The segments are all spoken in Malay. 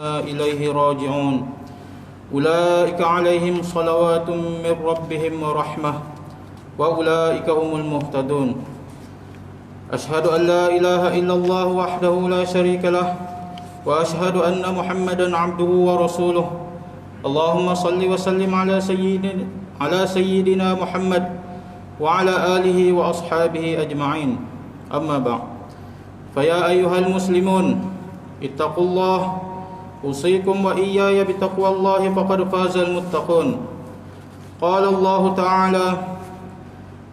إليه راجعون أولئك عليهم صلوات من ربهم ورحمة وأولئك هم المهتدون أشهد أن لا إله إلا الله وحده لا شريك له وأشهد أن محمدا عبده ورسوله اللهم صل وسلم على سيدنا محمد وعلى آله وأصحابه أجمعين أما بعد فيا أيها المسلمون اتقوا الله أوصيكم وإياي بتقوى الله فقد فاز المتقون قال الله تعالى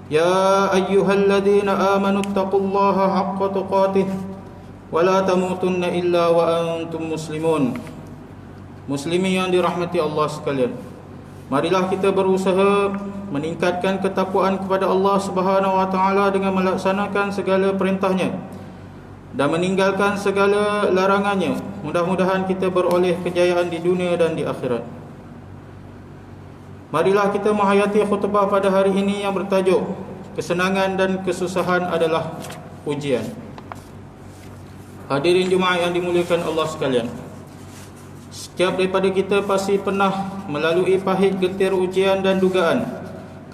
يا أيها الذين آمنوا اتقوا الله حق تقاته ولا تموتن إلا وأنتم مسلمون. Muslimin yang dirahmati Allah sekalian, marilah kita berusaha meningkatkan ketakwaan kepada Allah Subhanahu wa taala dengan melaksanakan segala perintahnya dan meninggalkan segala larangannya. Mudah-mudahan kita beroleh kejayaan di dunia dan di akhirat. Marilah kita menghayati khutbah pada hari ini yang bertajuk kesenangan dan kesusahan adalah ujian. Hadirin Jumaat yang dimuliakan Allah sekalian, setiap daripada kita pasti pernah melalui pahit getir ujian dan dugaan,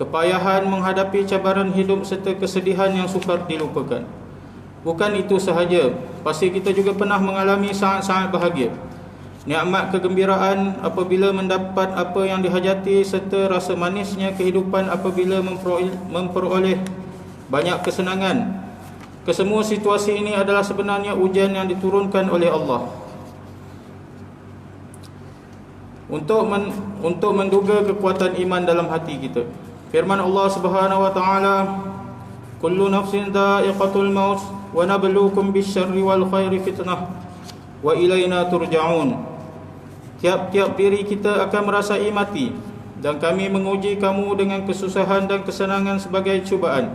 kepayahan menghadapi cabaran hidup serta kesedihan yang sukar dilupakan. Bukan itu sahaja, pasti kita juga pernah mengalami sangat-sangat bahagia, nikmat kegembiraan apabila mendapat apa yang dihajati, serta rasa manisnya kehidupan apabila memperoleh banyak kesenangan. Kesemua situasi ini adalah sebenarnya ujian yang diturunkan oleh Allah untuk menduga kekuatan iman dalam hati kita. Firman Allah Subhanahu wa taala, kullu nafsin dha'iqatul maut wa nabluukum bisyarri wal khairi fitnah wa ilaina turja'un. Tiap-tiap diri kita akan merasai mati, dan kami menguji kamu dengan kesusahan dan kesenangan sebagai cubaan,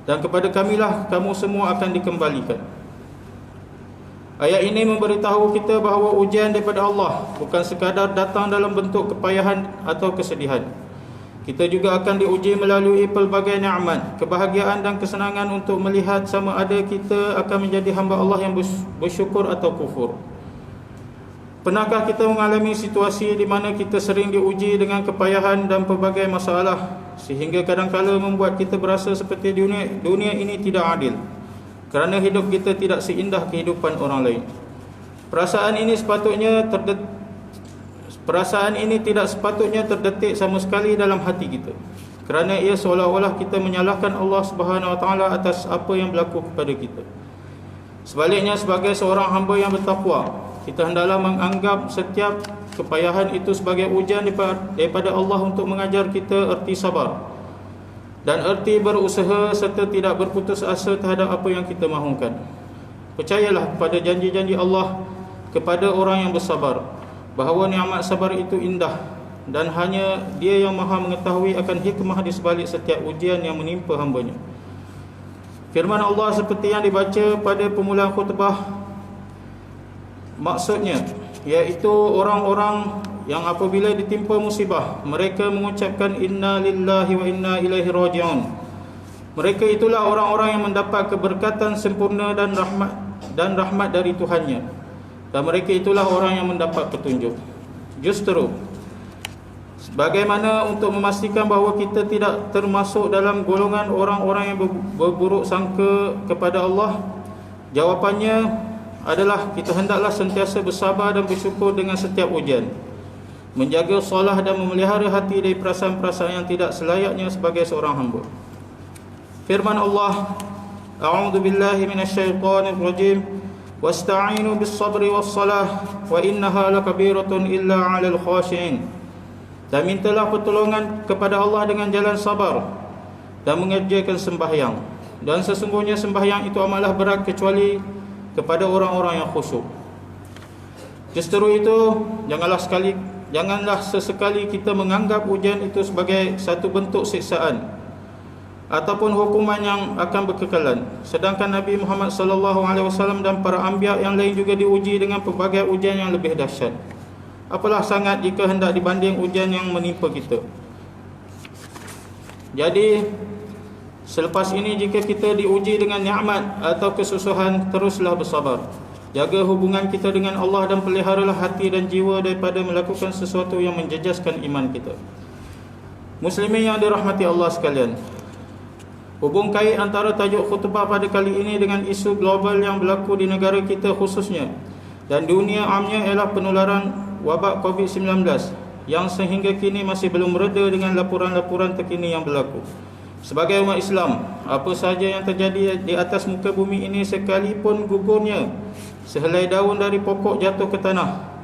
dan kepada kamilah kamu semua akan dikembalikan. Ayat ini memberitahu kita bahawa ujian daripada Allah bukan sekadar datang dalam bentuk kepayahan atau kesedihan. Kita juga akan diuji melalui pelbagai nikmat, kebahagiaan dan kesenangan untuk melihat sama ada kita akan menjadi hamba Allah yang bersyukur atau kufur. Pernahkah kita mengalami situasi di mana kita sering diuji dengan kepayahan dan pelbagai masalah, sehingga kadang-kala membuat kita berasa seperti dunia ini tidak adil, kerana hidup kita tidak seindah kehidupan orang lain. Perasaan ini tidak sepatutnya terdetik sama sekali dalam hati kita, kerana ia seolah-olah kita menyalahkan Allah Subhanahu wa taala atas apa yang berlaku kepada kita. Sebaliknya, sebagai seorang hamba yang bertakwa, kita hendaklah menganggap setiap kepayahan itu sebagai ujian daripada Allah untuk mengajar kita erti sabar dan erti berusaha serta tidak berputus asa terhadap apa yang kita mahukan. Percayalah kepada janji-janji Allah kepada orang yang bersabar, bahawa nikmat sabar itu indah, dan hanya Dia yang maha mengetahui akan hikmah di sebalik setiap ujian yang menimpa hambanya. Firman Allah seperti yang dibaca pada permulaan khutbah, maksudnya iaitu orang-orang yang apabila ditimpa musibah, mereka mengucapkan inna lillahi wa inna ilaihi raji'un. Mereka itulah orang-orang yang mendapat keberkatan sempurna dan rahmat dari Tuhannya, dan mereka itulah orang yang mendapat petunjuk. Justru bagaimana untuk memastikan bahawa kita tidak termasuk dalam golongan orang-orang yang berburuk sangka kepada Allah? Jawapannya adalah kita hendaklah sentiasa bersabar dan bersyukur dengan setiap ujian, menjaga salah dan memelihara hati dari perasaan-perasaan yang tidak selayaknya sebagai seorang hamba. Firman Allah, a'udzu billahi minasyaitonir rajim, wasta'inu bis-sabri was-salah wa innaha lakabiratun illa 'alal khashi'in. Dan mintalah pertolongan kepada Allah dengan jalan sabar dan mengerjakan sembahyang, dan sesungguhnya sembahyang itu amatlah berat kecuali kepada orang-orang yang khusyuk. Justru itu, janganlah sesekali kita menganggap ujian itu sebagai satu bentuk siksaan ataupun hukuman yang akan berkekalan. Sedangkan Nabi Muhammad SAW dan para anbiya yang lain juga diuji dengan pelbagai ujian yang lebih dahsyat. Apalah sangat jika hendak dibanding ujian yang menimpa kita. Jadi, selepas ini jika kita diuji dengan nikmat atau kesusahan, teruslah bersabar. Jaga hubungan kita dengan Allah dan peliharalah hati dan jiwa daripada melakukan sesuatu yang menjejaskan iman kita. Muslimin yang dirahmati Allah sekalian, hubung kait antara tajuk khutbah pada kali ini dengan isu global yang berlaku di negara kita khususnya dan dunia amnya ialah penularan wabak COVID-19 yang sehingga kini masih belum reda dengan laporan-laporan terkini yang berlaku. Sebagai umat Islam, apa sahaja yang terjadi di atas muka bumi ini sekalipun gugurnya sehelai daun dari pokok jatuh ke tanah,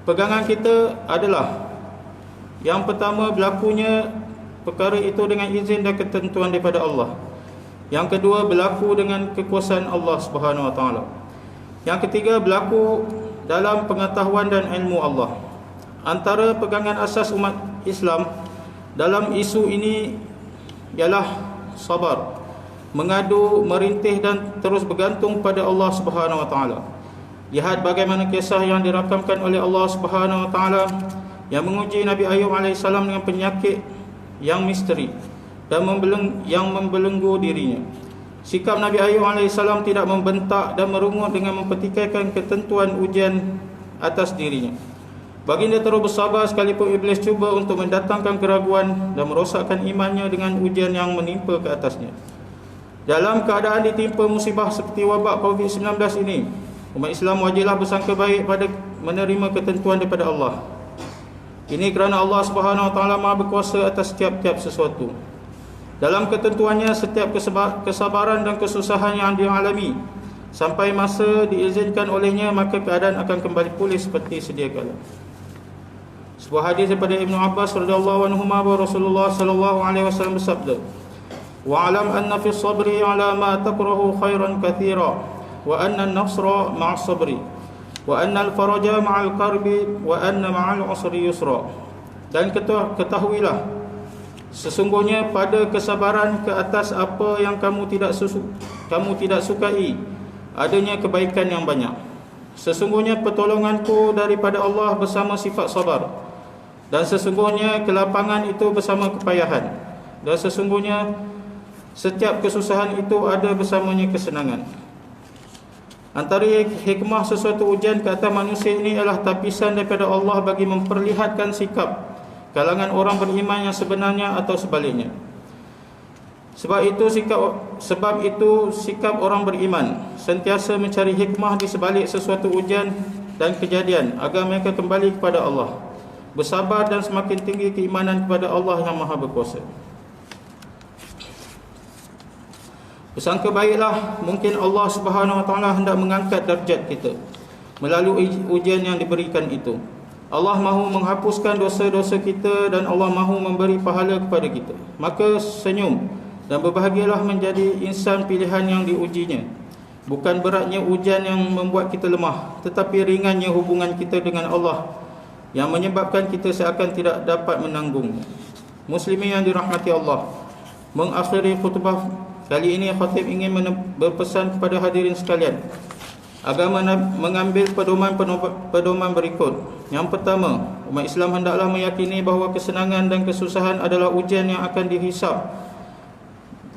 pegangan kita adalah yang pertama, berlakunya perkara itu dengan izin dan ketentuan daripada Allah. Yang kedua, berlaku dengan kekuasaan Allah Subhanahu Wa Taala. Yang ketiga, berlaku dalam pengetahuan dan ilmu Allah. Antara pegangan asas umat Islam dalam isu ini ialah sabar, mengadu, merintih dan terus bergantung pada Allah Subhanahu Wa Taala. Lihat bagaimana kisah yang dirakamkan oleh Allah Subhanahu Wa Taala yang menguji Nabi Ayub AS dengan penyakit yang misteri dan yang membelenggu dirinya. Sikap Nabi Ayub AS tidak membentak dan merungut dengan mempertikaikan ketentuan ujian atas dirinya. Baginda terus bersabar sekalipun iblis cuba untuk mendatangkan keraguan dan merosakkan imannya dengan ujian yang menimpa ke atasnya. Dalam keadaan ditimpa musibah seperti wabak COVID-19 ini, umat Islam wajiblah bersangka baik pada menerima ketentuan daripada Allah. Ini kerana Allah Subhanahu Wa Taala Maha berkuasa atas setiap sesuatu. Dalam ketentuannya, setiap kesabaran dan kesusahan yang dialami sampai masa diizinkan olehnya, maka keadaan akan kembali pulih seperti sedia kala. Sebuah hadis daripada Ibnu Abbas radhiyallahu anhu bahawa Rasulullah sallallahu alaihi wasallam bersabda, "Wa'lam anna fi sabri 'ala ma takrahu khairan katsira, wa anna an-nasra ma'as sabri, wa anna al-faraja ma'al karbi, wa anna ma'al usri yusra." Dan ketahuilah, sesungguhnya pada kesabaran ke atas apa yang kamu tidak sukai, adanya kebaikan yang banyak. Sesungguhnya pertolonganku daripada Allah bersama sifat sabar, dan sesungguhnya kelapangan itu bersama kepayahan, dan sesungguhnya setiap kesusahan itu ada bersamanya kesenangan. Antara hikmah sesuatu ujian ke atas manusia ini adalah tapisan daripada Allah bagi memperlihatkan sikap kalangan orang beriman yang sebenarnya atau sebaliknya. Sebab itu sikap orang beriman sentiasa mencari hikmah di sebalik sesuatu ujian dan kejadian agar mereka kembali kepada Allah, bersabar dan semakin tinggi keimanan kepada Allah yang Maha Berkuasa. Bersangka baiklah, mungkin Allah Subhanahu Wa Taala hendak mengangkat darjat kita melalui ujian yang diberikan itu. Allah mahu menghapuskan dosa-dosa kita dan Allah mahu memberi pahala kepada kita. Maka senyum dan berbahagialah menjadi insan pilihan yang diujinya. Bukan beratnya ujian yang membuat kita lemah, tetapi ringannya hubungan kita dengan Allah yang menyebabkan kita seakan tidak dapat menanggungnya. Muslimin yang dirahmati Allah, mengakhiri khutbah kali ini, khatib ingin berpesan kepada hadirin sekalian agar mengambil pedoman berikut. Yang pertama, umat Islam hendaklah meyakini bahawa kesenangan dan kesusahan adalah ujian yang akan dihisab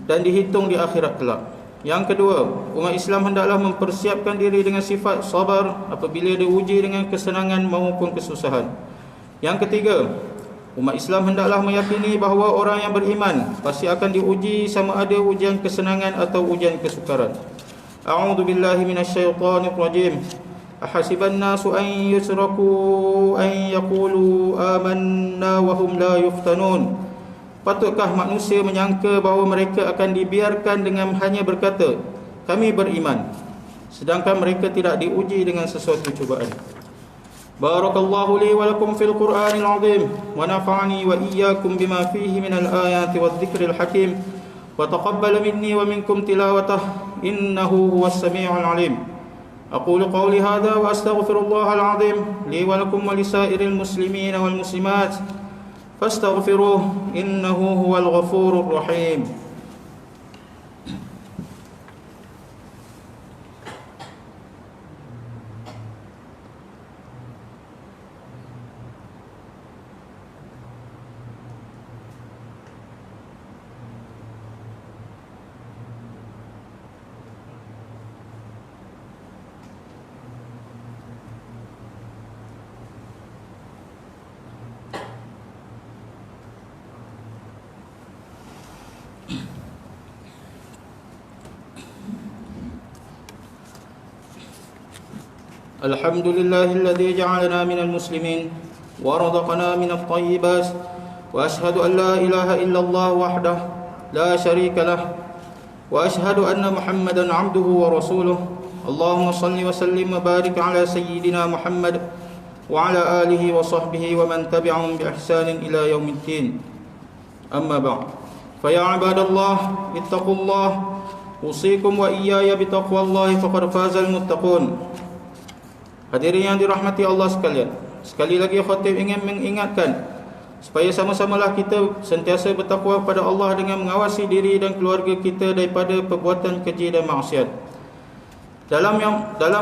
dan dihitung di akhirat kelak. Yang kedua, umat Islam hendaklah mempersiapkan diri dengan sifat sabar apabila diuji dengan kesenangan maupun kesusahan. Yang ketiga, umat Islam hendaklah meyakini bahawa orang yang beriman pasti akan diuji sama ada ujian kesenangan atau ujian kesukaran. A'udzu billahi minasyaitonir rajim. Ahasiban nasu an yusraku an yaqulu amanna wa hum la yuftanun. Patutkah manusia menyangka bahawa mereka akan dibiarkan dengan hanya berkata, kami beriman, sedangkan mereka tidak diuji dengan sesuatu cubaan. Barakallahu li wa lakum fil Qur'anil azim wa nafa'ani wa iyyakum bima fihi minal ayati wadh-dhikril hakim wa taqabbal minni wa minkum tilawatah innahu huwas samiul alim. Aqulu qawli hadha wa astaghfirullahal azim li wa lakum wa lisairil muslimin wal muslimat fastaghfiruh innahu huwal ghafurur rahim. الحمد لله الذي جعلنا من المسلمين ورزقنا من الطيبات وأشهد أن لا إله إلا الله وحده لا شريك له وأشهد أن محمدا عبده ورسوله اللهم صل وسلم وبارك على سيدنا محمد وعلى آله وصحبه ومن تبعهم بإحسان إلى يوم الدين أما بعد فيا عباد الله اتقوا الله أوصيكم وإياي بتقوى الله فقد فاز المتقون. Hadirin yang dirahmati Allah sekalian, sekali lagi khatib ingin mengingatkan supaya sama-samalah kita sentiasa bertakwa kepada Allah dengan mengawasi diri dan keluarga kita daripada perbuatan keji dan maksiat. Dalam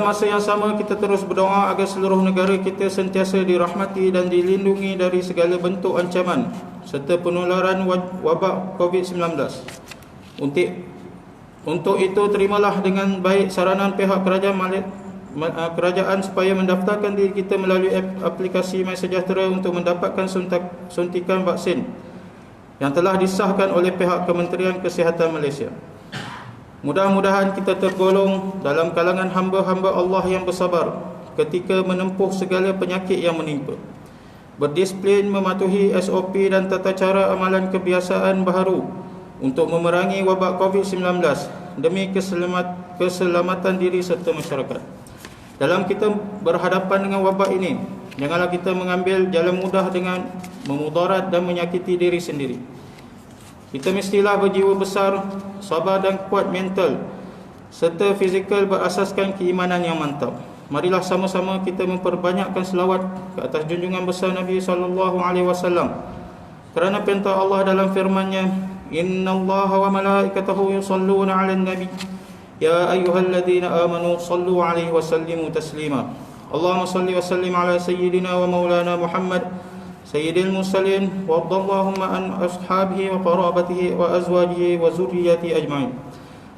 masa yang sama kita terus berdoa agar seluruh negara kita sentiasa dirahmati dan dilindungi dari segala bentuk ancaman serta penularan wabak COVID-19. Untuk itu terimalah dengan baik saranan pihak kerajaan supaya mendaftarkan diri kita melalui aplikasi MySejahtera untuk mendapatkan suntikan vaksin yang telah disahkan oleh pihak Kementerian Kesihatan Malaysia. Mudah-mudahan kita tergolong dalam kalangan hamba-hamba Allah yang bersabar ketika menempuh segala penyakit yang menimpa, berdisiplin mematuhi SOP dan tata cara amalan kebiasaan baharu untuk memerangi wabak COVID-19 demi keselamatan diri serta masyarakat. Dalam kita berhadapan dengan wabak ini, janganlah kita mengambil jalan mudah dengan memudarat dan menyakiti diri sendiri. Kita mestilah berjiwa besar, sabar dan kuat mental serta fizikal berasaskan keimanan yang mantap. Marilah sama-sama kita memperbanyakkan selawat ke atas junjungan besar Nabi SAW. Kerana perintah Allah dalam firman-Nya, "Innallaha wa malaikatahu yusalluna 'alan nabi." Ya ayyuhalladzina amanu sallu 'alaihi wa sallimu taslima. Allahumma salli wa sallim ala sayyidina wa maulana Muhammad sayyidil mursalin wa radhallahumma an ashabihi wa qarabatihi wa azwajihi wa zurriyyatihi ajma'in.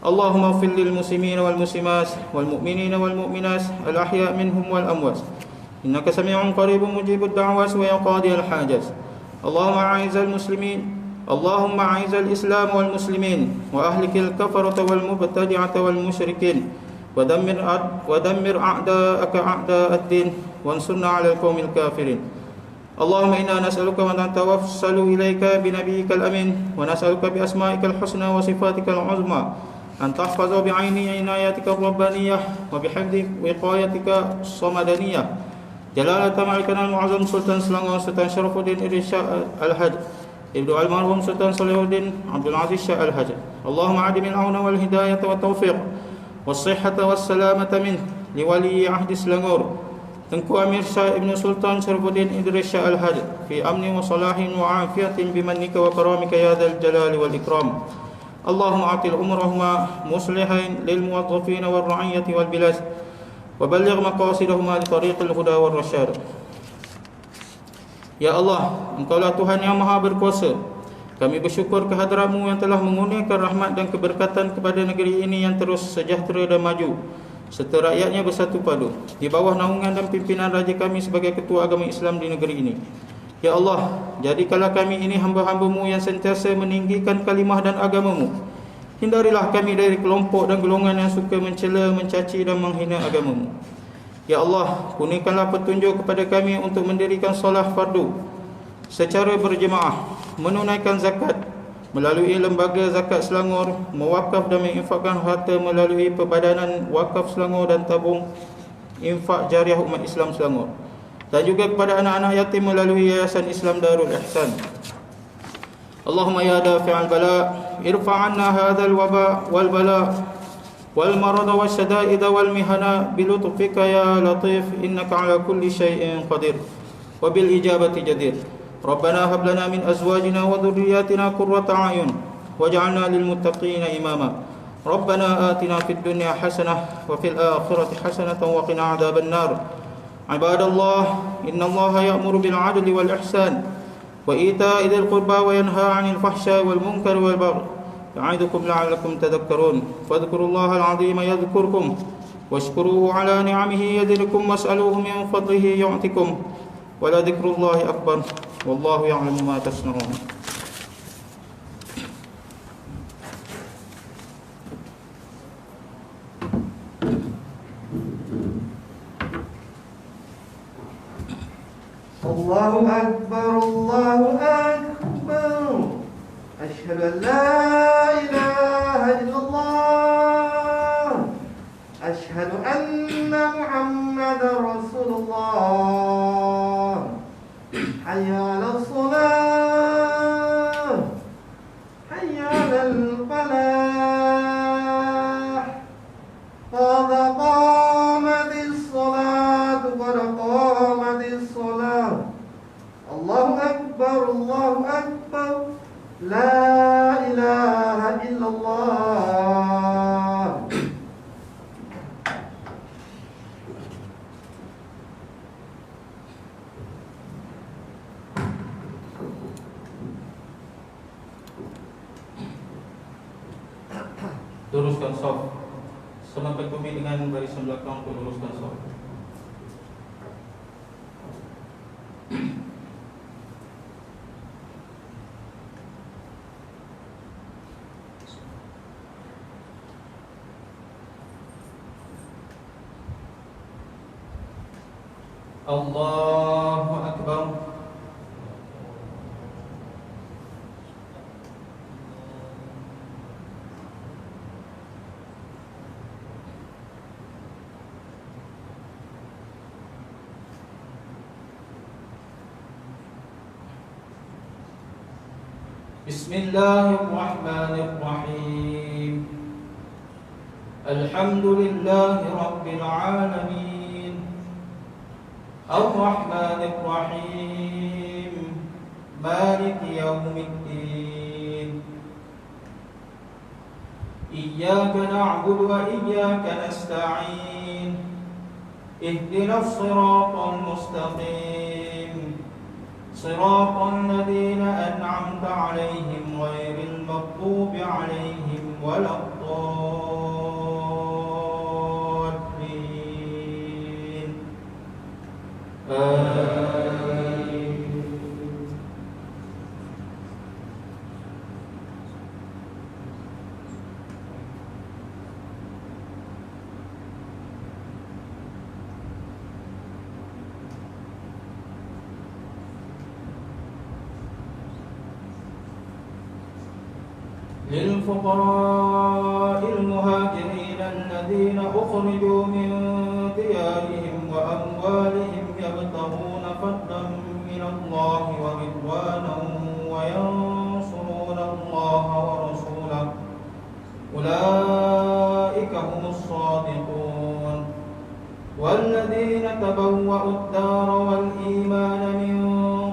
Allahumma ighfir lil muslimina wal muslimat wal mu'minina wal mu'minat al ahya' minhum wal amwat. Innaka sami'un qaribun mujibud da'wat wa ya qadiyal hajat. Allahumma a'izal muslimin اللهم أعز الإسلام والمسلمين وأهلك الكفرة والمبتدعة والمشركين ودمر أعداءك أعداء الدين وانصرنا على القوم الكافرين. اللهم إنا نسألك ونتوسل إليك بنبيك الأمين ونسألك بأسمائك الحسنى وصفاتك العظمى أن تحفظ بعين عنايتك الربانية وبحفظ وقايتك الصمدانية جلالة ملكنا المعظم سلطان سلانغور سلطان شرف الدين إدريس الحج Ibnu Almarhum Sultan Salihuddin Abdul Aziz Shah Al-Hajj. Allahumma adi min auna wal hidayah wa taufiq was sihhata was salamata min liwali ahdi Selangor Tengku Amir Shah Ibnu Sultan Sarifuddin Idris Shah Al-Hajj fi amni wa salahin wa afiyatin bimannika wa karamika ya dzal jalali wal ikram. Allahumma atil umrahuma muslihin lil muwazzafin wal ra'iyati wal bilad wa balligh maqasidahuma li tariqil huda wal rasyad. Ya Allah, Engkaulah Tuhan yang Maha Berkuasa. Kami bersyukur kehadrat-Mu yang telah mengurniakan rahmat dan keberkatan kepada negeri ini yang terus sejahtera dan maju, serta rakyatnya bersatu padu di bawah naungan dan pimpinan Raja kami sebagai ketua agama Islam di negeri ini. Ya Allah, jadikanlah kami ini hamba-hamba-Mu yang sentiasa meninggikan kalimah dan agama-Mu. Hindarilah kami dari kelompok dan golongan yang suka mencela, mencaci dan menghina agama-Mu. Ya Allah, kurniakanlah petunjuk kepada kami untuk mendirikan solat fardu secara berjemaah, menunaikan zakat melalui lembaga zakat Selangor, mewakaf dan menginfakkan harta melalui Perbadanan Wakaf Selangor dan tabung infak jariah umat Islam Selangor, dan juga kepada anak-anak yatim melalui Yayasan Islam Darul Ihsan. Allahumma ya dafi'al bala irfa' 'anna hadzal waba wal bala والمرض والشدائد والمهنا بلطفك يا لطيف إنك على كل شيء قدير وبالإجابة جدير. ربنا هب لنا من أزواجنا وذرياتنا قرة أعين واجعلنا للمتقين إماما. ربنا آتنا في الدنيا حسنة وفي الآخرة حسنة وقنا عذاب النار. عباد الله، إن الله يأمر بالعدل والإحسان وإيتاء ذي القربى وينهى عن الفحشاء والمنكر والبغي يعظكم لعلكم تذكرون. فاذكروا الله العظيم يذكركم واشكروه على نعمه يزدكم واسألوه من فضله يعطكم ولذكر الله أكبر والله يعلم ما تصنعون. الله أكبر الله أكبر أشهد أن لا إله إلا الله أشهد أن محمدا رسول الله حي على الصلاة حي على الفلاح قد قامت الصلاة قد قامت الصلاة الله أكبر الله أكبر لا إله إلا الله. Luruskan shaf. Sampai kami dengan barisan belakang pun luruskan shaf. Allahu Akbar. Bismillahirrahmanirrahim. Alhamdulillahi Rabbil Alamin. Ar-Rahmanir-Rahim. Maliki Yawmiddin. Iyyaka na'budu wa iyyaka nasta'in. Ihdinas siratal mustaqim. Siratal ladzina an'amta 'alaihim ghairil maghdubi 'alaihim waladdallin. للفقراء المهاجرين الذين أخرجوا من ديارهم وأموالهم يبتغون فضلا من الله ورضوانا وينصرون الله ورسوله أولئك هم الصادقون والذين تبوأوا الدار والإيمان من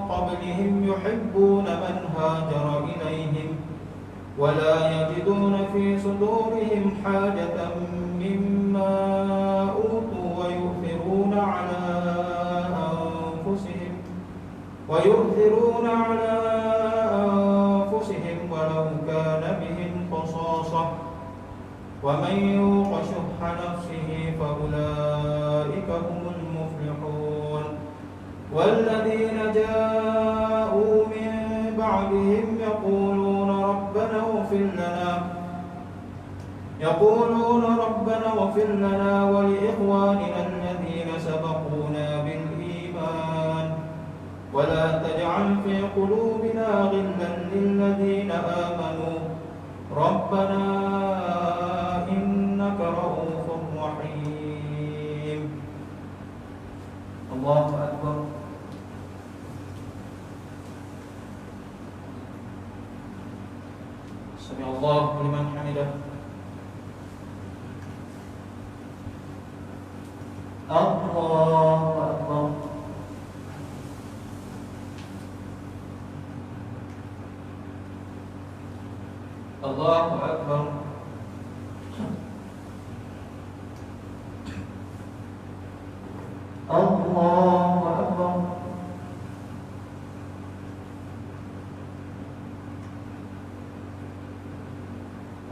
قبلهم يحبون من هاجر إليهم ولا يجدون في صدورهم حاجة مما أوتوا ويؤثرون على أنفسهم ولو كان بهم خصاصة ومن يوق شح نفسه فأولئك هم المفلحون والذين جاءوا من بعدهم يقولون ربنا اغفر لنا ولإخواننا الذين سبقونا بالإيمان ولا تجعل في قلوبنا غلا للذين آمنوا ربنا إنك رؤوف رحيم. الله أكبر. سمع الله لمن حمده. الله أكبر. الله أكبر. الله أكبر.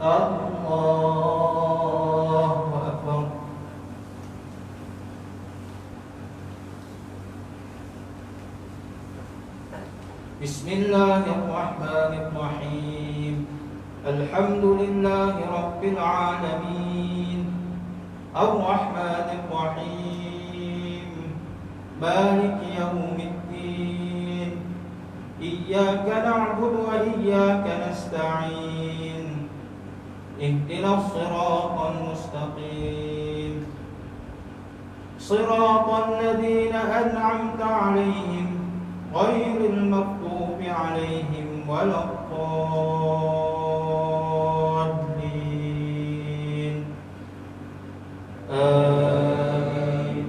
الله أكبر. بسم الله الرحمن الرحيم. الحمد لله رب العالمين. الرحمن الرحيم. مالك يوم الدين إياك نعبد وإياك نستعين اهدنا الصراط المستقيم صراط الذين أنعمت عليهم غير المغضوب عليهم ولا الضالين آمين.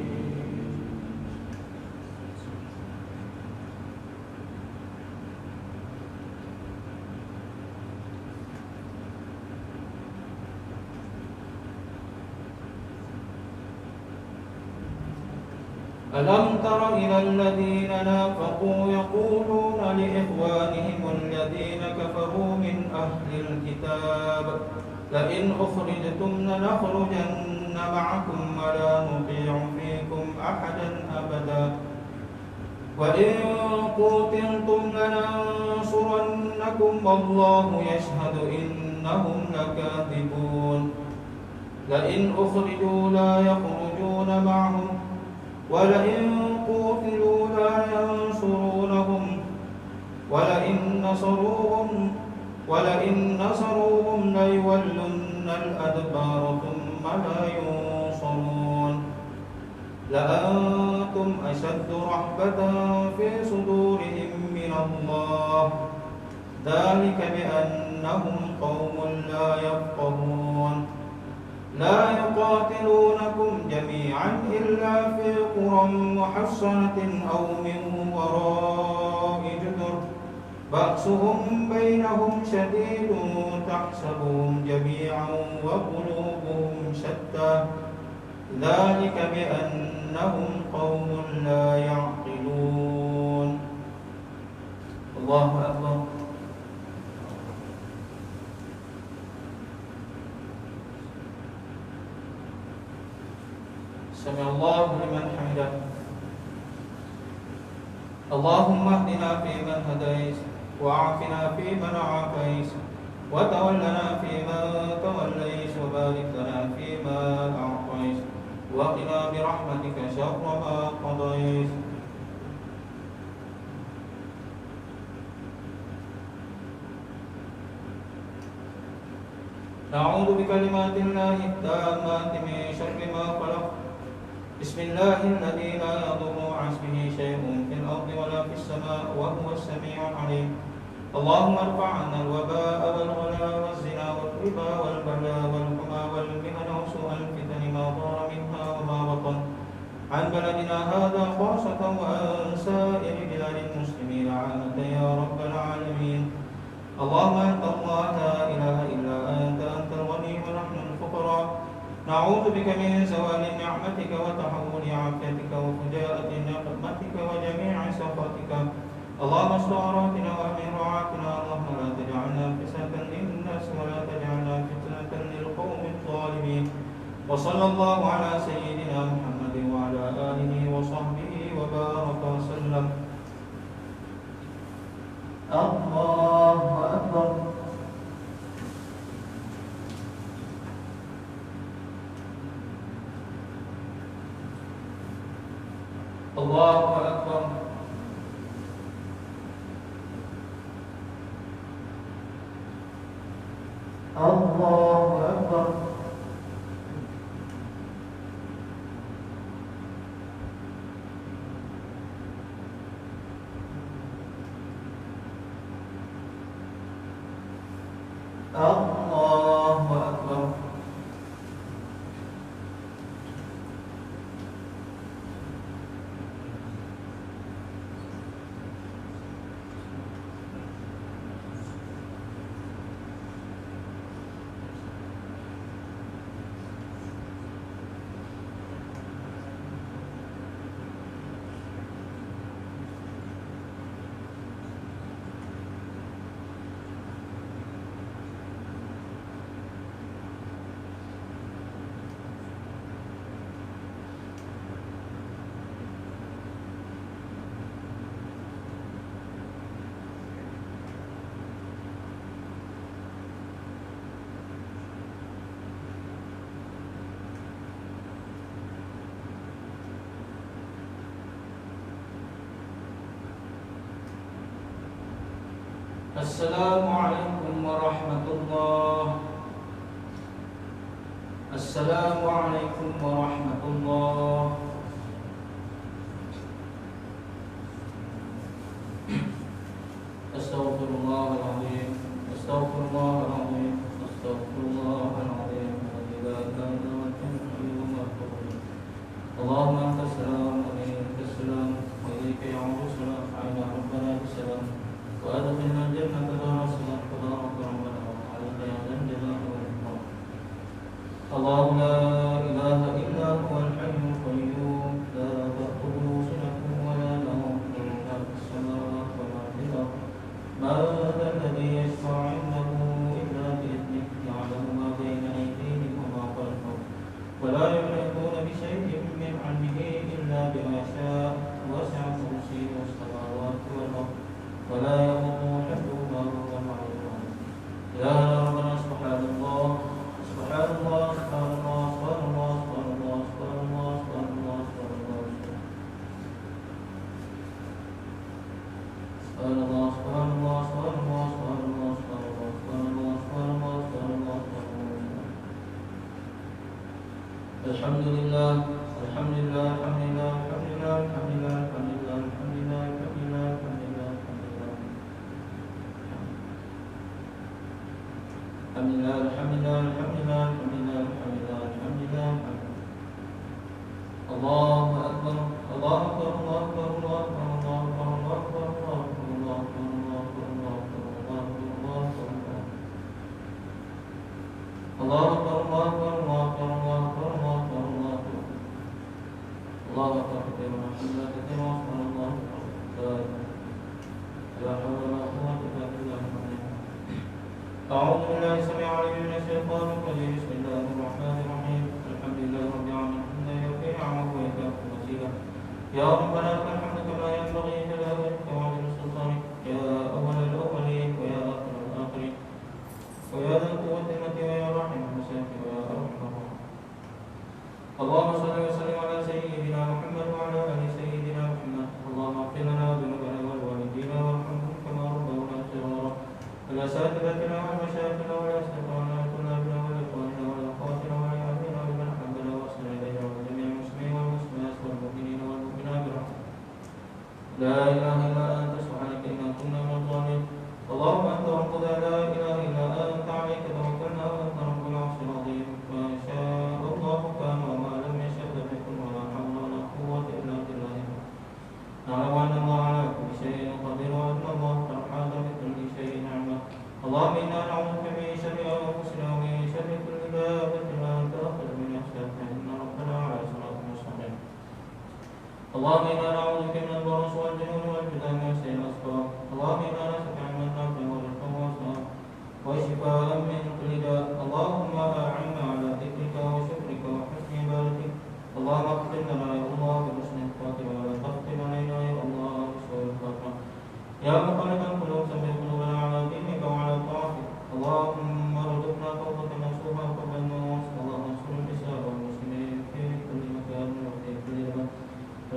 ألم تر إلى الذين نافقوا يقولون لإخوانهم الذين كفروا من أهل الكتاب لئن أخرجتم لنخرجن معكم ولا نطيع فيكم أحدا أبدا وإن قوتلتم لننصرنكم والله يشهد إنهم لكاذبون لئن أخرجوا لا يخرجون معهم ولئن قوتلوا لا ينصرونهم ولئن نصروهم ليولن الأدبار ثم لا ينصرون لأنتم أشد رهبة في صدورهم من الله ذلك بأنهم قوم لا يفقهون لا يقاتلونكم جميعا إلا في قرى محصنة أو من وراء جدر بأسهم بينهم شديد تحسبهم جميعا وقلوبهم شتى ذلك بأنهم قوم لا يعقلون. الله أكبر. سمع الله لمن حمده. اللهم اهدنا فيمن هديت وعافنا فيمن عافيت وتولنا فيمن توليت وبارك لنا فيما أعطيت وقنا برحمتك شر ما قضيت. نعوذ بكلمات الله التامات من شر ما خلق. بسم الله الذي لا يضر مع اسمه شيء في الأرض ولا في السماء وهو السميع العليم. اللهم ارفع عنا الوباء والغلا والزنا والربا والبلاء والحمى والمحن وسوء الفتن ما ظهر منها وما بطن عن بلدنا هذا خاصة وعن سائر بلاد المسلمين عامة يا رب العالمين. اللهم أنت الله لا إله إلا أنت الغني ونحن الفقراء. نعوذ بك من زوال نعمتك وتحول عافيتك وفجاءة نقمتك وجميع سخطك. اللهم استر عوراتنا وامن روعاتنا. اللهم لا تجعلنا فتنة للناس ولا تجعلنا فتنة للقوم الظالمين. وصلى الله على سيدنا محمد وعلى آله وصحبه وبارك وسلم. الله أكبر. الله أكبر. الله أكبر. الله أكبر. Assalamualaikum warahmatullahi. Assalamualaikum warahmatullahi. Astaghfirullahaladzim. Astaghfirullahaladzim. Astaghfirullahaladzim. La ilaha illallah. Allahumma anta salam wa minka salam wa ilayka ya'udu salam ala rabbana bisalam wa adkhilna al-jannata dara salam tabaraka rabbana wa ta'ala ya dzal jalali wal ikram. Allahu la ilaha illa huwal hayyul qayyum la ta'khudhuhu sinatun wa la nawm lahu fis samawati wa ma fil ardh. Ma dha alladhi yashfa'u 'indahu illa bi idhnihi ya'lamu ma bayna aydihim wa ma khalfahum wa la yuhituna bi shay'in علمه إلا بما شاء وسع كرسيه السماوات والأرض ولا يؤوده حفظهما وهو العلي العظيم. يا ربنا سبحان الله سبحان الله سبحان الله سبحان الله سبحان الله سبحان الله سبحان الله سبحان الله سبحان الله سبحان الله سبحان الله سبحان الله سبحان الله سبحان الله سبحان الله سبحان الله سبحان الله. الحمد لله الحمد لله الحمد لله الحمد لله الحمد لله الحمد لله الحمد لله الحمد لله الحمد لله الحمد لله الحمد لله الحمد لله الحمد لله الحمد لله الحمد لله. الله أكبر الله أكبر الله أكبر الله أكبر الله أكبر الله أكبر الله أكبر الله أكبر الله أكبر الله أكبر الله أكبر الله أكبر الله أكبر الله أكبر الله أكبر الله أكبر الله أكبر الله أكبر الله أكبر كثيرا كثيرا كثيرا سبحان الله لا حول ولا قوة إلا بالله. أعوذ بالله السميع العليم من الشيطان الرجيم. بسم الله الرحمن الرحيم. الحمد لله رب العالمين حمدا يوفي نعمه ويكافئ مزيدا. يا ربنا لك الحمد كما ينبغي لجلال وجهك وعظيم سلطانك يا أول الأولين ويا آخر الآخرين ويا ذا القوة المتين ويا رحم المساكين ويا أرحم الراحمين. اللهم صل وسلم على سيدنا محمد وعلى آل سيدنا محمد. اللهم اغفر لنا ذنوبنا والوالدين وارحمهم كما ربونا صغارا. ولأساتذتنا ومشايخنا ولأساتذتنا وطلابنا ولإخواننا ولأخواتنا ولأهلنا ومن حبنا وأحسن إلينا ولجميع المسلمين والمسلمات والمؤمنين والمؤمنات برحمتك. لا إله إلا أنت سبحانك إنا كنا من الظالمين. اللهم أنت ربنا لا إله إلا أنت عليك توكلنا وأنت رب العرش العظيم. ما شاء الله كان وما لم يشأ لم يكن ولا حول ولا قوة إلا بالله. نعلم أن الله على كل شيء قدير وأن الله قد أحاط بكل شيء علما. اللهم إنا نعوذ بك من شر أنفسنا ومن شر كل دابة لا تأخذ من أخشاك إن ربنا على صراط مستقيم. اللهم إنا نعوذ بك من البرص والجنون والجذام وسيء الأسقام. اللهم إنا نسألك علما نافعا ورزقا واسعا وشفاء من كل داء. اللهم أعنا على ذكرك وشكرك وحسن عبادتك. اللهم اغفر لنا يا الله بحسن الخاتمة ولا تختم علينا يا الله بسوء الخاتمة. يا مخلق القلوب ثبت قلوبنا على دينك وعلى طاعتك. اللهم ارزقنا توبة نصوحا قبل الموت. اللهم انصر الإسلام والمسلمين في كل مكان وفي كل زمان.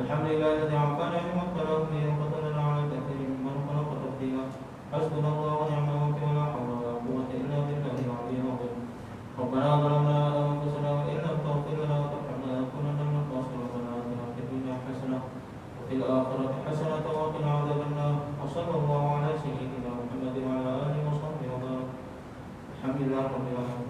الحمد لله الذي عافانا مما ابتلاه به وفضلنا على كثير ممن خلق تفضيلا. حسبنا الله ونعم الوكيل ولا حول ولا قوة إلا بالله العلي العظيم. ربنا ظلمنا أنفسنا وإن لم تغفر لنا وترحمنا لنكونن من الخاسرين. ربنا آتنا في الدنيا حسنة وفي الآخرة حسنة وقنا عذاب النار. وصلى الله على سيدنا محمد وعلى آله وصحبه وبارك. الحمد لله رب العالمين.